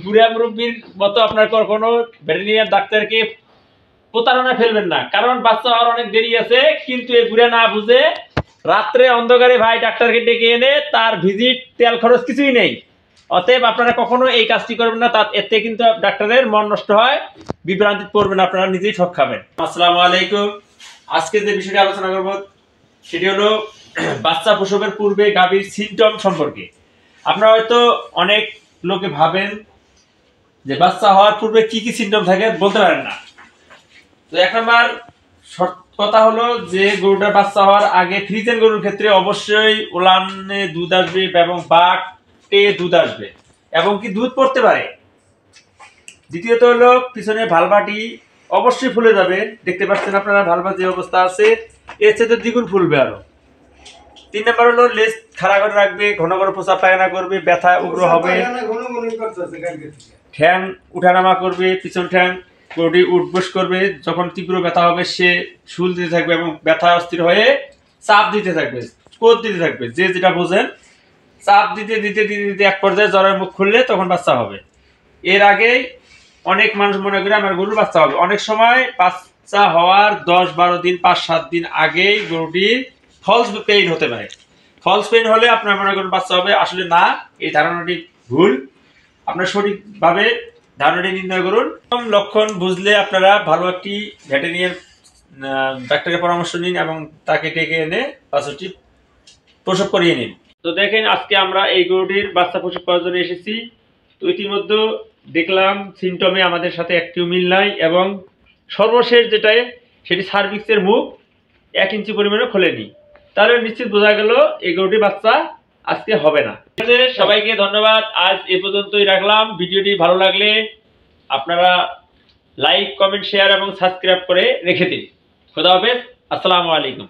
বুড়া মুরব্বীর মতো আপনার কোনো ভেটেরিনারি ডাক্তারকে প্রতারণা ফেলবেন না, কারণ বাচ্চা হওয়ার অনেক দেরি আছে। কিন্তু এই বুড়া না বুঝে রাত্রে অন্ধকারে ভাই ডাক্তারকে ডেকে এনে তার ভিজিট তেল খরচ কিছুই নেই। অতএব আপনারা কখনো এই কাজটি করবেন না, এতে কিন্তু ডাক্তারের মন নষ্ট হয়, বিভ্রান্তি পড়বেন, আপনারা নিজেই ঠক খাবেন। আসসালামু আলাইকুম। আজকে যে বিষয়টি আলোচনা করব সেটি হলো বাচ্চা প্রসবের পূর্বে গাভীর সিমটম সম্পর্কে। আপনারা হয়তো অনেক লোকে ভাবেন যে বাচ্চা হওয়ার পূর্বে কি কি সিমটম থাকে বলতে পারেন না। তো এক নম্বর কথা হলো যে গরুটার বাচ্চা হওয়ার আগে ফ্রিজেন গরুর ক্ষেত্রে অবশ্যই ওলানে দুধ আসবে এবং বাটে দুধ আসবে এবং কি দুধ পড়তে পারে। দ্বিতীয়ত হলো পিছনে ভালভাটি অবশ্যই ফুলে যাবে, দেখতে পাচ্ছেন আপনারা ভালভা যে অবস্থা আছে এর চেয়ে দ্বিগুণ ফুলবে আরো। 3 নম্বর হলো লেজ খাড়া করে রাখবে, ঘন ঘন প্রসাব পায়খানা করবে, ব্যথা উগ্র হবে, ঠ্যাং উঠানামা করবে, পিছন ঠ্যাং গরুটি উঠবস করবে, যখন তীব্র ব্যথা হবে সে শুল দিতে থাকবে এবং ব্যথা অস্থির হয়ে চাপ দিতে থাকবে, কোদ দিতে থাকবে, যে যেটা বোঝেন। চাপ দিতে দিতে দিতে দিতে এক পর্যায়ে জ্বরের মুখ খুললে তখন বাচ্চা হবে। এর আগেই অনেক মানুষ মনে করে আমার গরুর বাচ্চা হবে। অনেক সময় বাচ্চা হওয়ার 10-12 দিন 5-7 দিন আগেই গরুটির ফলস পেইন হতে পারে। ফলস পেইন হলে আপনার মনে করেন বাচ্চা হবে, আসলে না, এই ধারণাটি ভুল। আপনার সঠিকভাবে ধারণাটি নির্ণয় করুন। লক্ষণ বুঝলে আপনারা ভালো একটি ভেটেরিনারি ডাক্তারের পরামর্শ নিন এবং তাকে ডেকে এনে বাচ্চাটি প্রসব করিয়ে নিন। তো দেখেন, আজকে আমরা এই গরুটির বাচ্চা প্রসব করার জন্য এসেছি। তো ইতিমধ্যে দেখলাম সিমটমে আমাদের সাথে একটিও মিল নাই এবং সর্বশেষ যেটাই সেটি সার্ভিক্সের মুখ 1 ইঞ্চি পরিমাণে খোলেনি। তাহলে নিশ্চিত বোঝা গেল এই গরুটির বাচ্চা আজকে হবে না। সবাইকে ধন্যবাদ, আজ এ পর্যন্তই রাখলাম। ভিডিওটি ভালো লাগলে আপনারা লাইক, কমেন্ট, শেয়ার এবং সাবস্ক্রাইব করে রেখে দিন। খোদা হাফেজ, আসসালামু আলাইকুম।